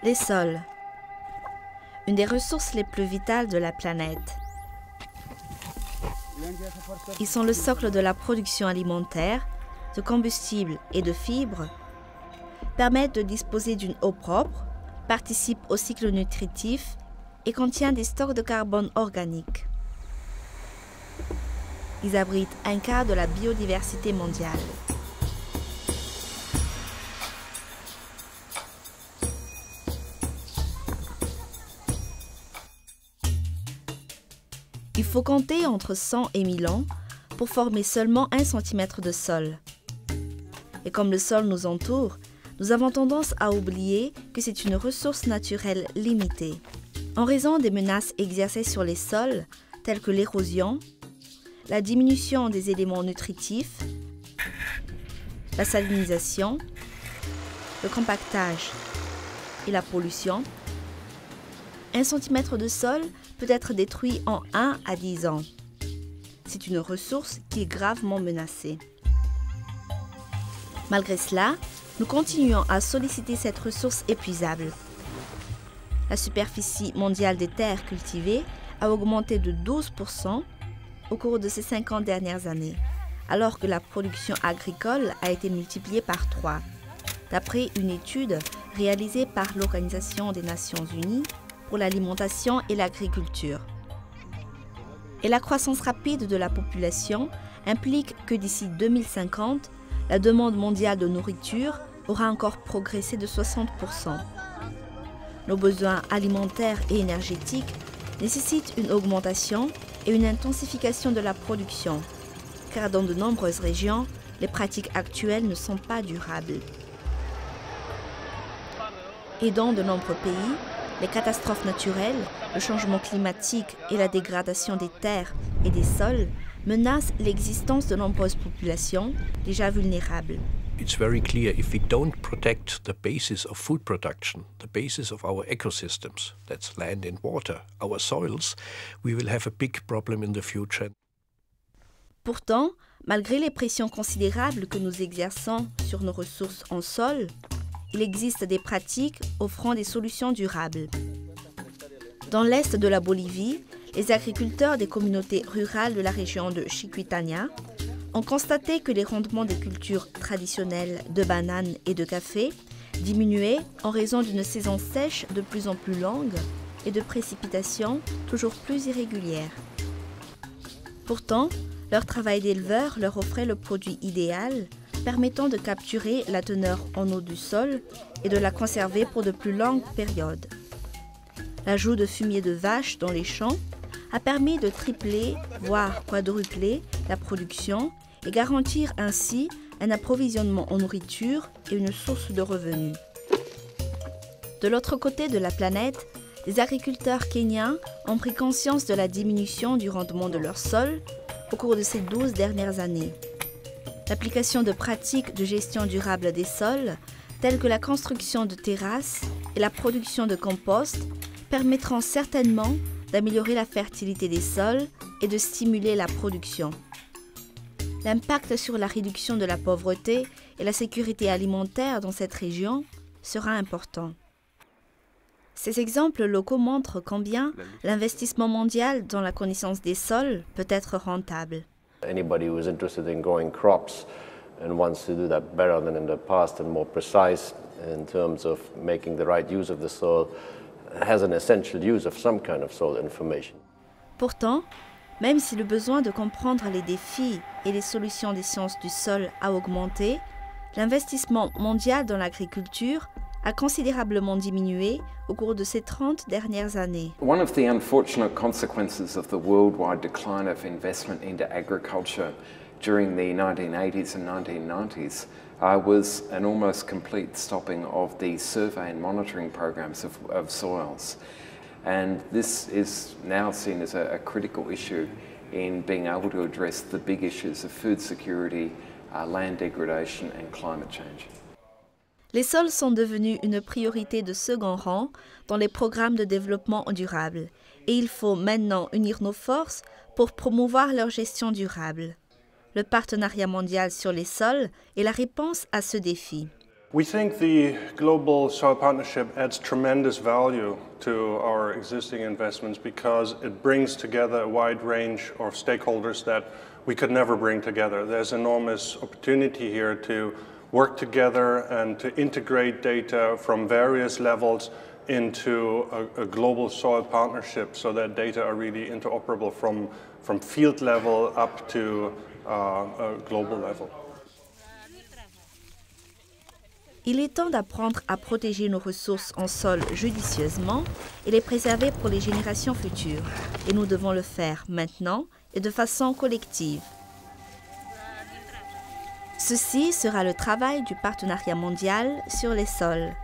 Les sols, une des ressources les plus vitales de la planète. Ils sont le socle de la production alimentaire, de combustible et de fibres, permettent de disposer d'une eau propre, participent au cycle nutritif et contiennent des stocks de carbone organique. Ils abritent un quart de la biodiversité mondiale. Il faut compter entre 100 et 1000 ans pour former seulement 1 cm de sol. Et comme le sol nous entoure, nous avons tendance à oublier que c'est une ressource naturelle limitée. En raison des menaces exercées sur les sols, telles que l'érosion, la diminution des éléments nutritifs, la salinisation, le compactage et la pollution, 1 cm de sol peut être détruit en 1 à 10 ans. C'est une ressource qui est gravement menacée. Malgré cela, nous continuons à solliciter cette ressource épuisable. La superficie mondiale des terres cultivées a augmenté de 12% au cours de ces 50 dernières années, alors que la production agricole a été multipliée par 3, d'après une étude réalisée par l'Organisation des Nations Unies pour l'alimentation et l'agriculture. Et la croissance rapide de la population implique que d'ici 2050, la demande mondiale de nourriture aura encore progressé de 60%. Nos besoins alimentaires et énergétiques nécessitent une augmentation et une intensification de la production, car dans de nombreuses régions, les pratiques actuelles ne sont pas durables. Et dans de nombreux pays, les catastrophes naturelles, le changement climatique et la dégradation des terres et des sols menacent l'existence de nombreuses populations déjà vulnérables. It's very clear if we don't protect the basis of food production, the basis of our ecosystems, that's land and water, our soils, we will have a big problem in the future. Pourtant, malgré les pressions considérables que nous exerçons sur nos ressources en sol, il existe des pratiques offrant des solutions durables. Dans l'est de la Bolivie, les agriculteurs des communautés rurales de la région de Chiquitania ont constaté que les rendements des cultures traditionnelles de bananes et de café diminuaient en raison d'une saison sèche de plus en plus longue et de précipitations toujours plus irrégulières. Pourtant, leur travail d'éleveur leur offrait le produit idéal, permettant de capturer la teneur en eau du sol et de la conserver pour de plus longues périodes. L'ajout de fumier de vache dans les champs a permis de tripler, voire quadrupler la production et garantir ainsi un approvisionnement en nourriture et une source de revenus. De l'autre côté de la planète, les agriculteurs kenyans ont pris conscience de la diminution du rendement de leur sol au cours de ces 12 dernières années. L'application de pratiques de gestion durable des sols, telles que la construction de terrasses et la production de compost, permettront certainement d'améliorer la fertilité des sols et de stimuler la production. L'impact sur la réduction de la pauvreté et la sécurité alimentaire dans cette région sera important. Ces exemples locaux montrent combien l'investissement mondial dans la connaissance des sols peut être rentable. Anybody who is interested in growing crops and wants to do that better than in the past and more precise in terms of making the right use of the soil has an essential use of some kind of soil information. Pourtant, même si le besoin de comprendre les défis et les solutions des sciences du sol a augmenté, l'investissement mondial dans l'agriculture a considérablement diminué au cours de ces 30 dernières années. One of the unfortunate consequences of the worldwide decline of investment into agriculture during the 1980s and 1990s was an almost complete stopping of the survey and monitoring programs of soils. And this is now seen as a critical issue in being able to address the big issues of food security, land degradation and climate change. Les sols sont devenus une priorité de second rang dans les programmes de développement durable et il faut maintenant unir nos forces pour promouvoir leur gestion durable. Le partenariat mondial sur les sols est la réponse à ce défi. We think the Global Soil Partnership adds tremendous value to our existing investments because it brings together a wide range of stakeholders that we could never bring together. There's enormous opportunity here to work together and to integrate data from various levels into a global soil partnership so that data are really interoperable from field level up to a global level. Il est temps d'apprendre à protéger nos ressources en sol judicieusement et les préserver pour les générations futures. Et nous devons le faire maintenant et de façon collective. Ceci sera le travail du Partenariat mondial sur les sols.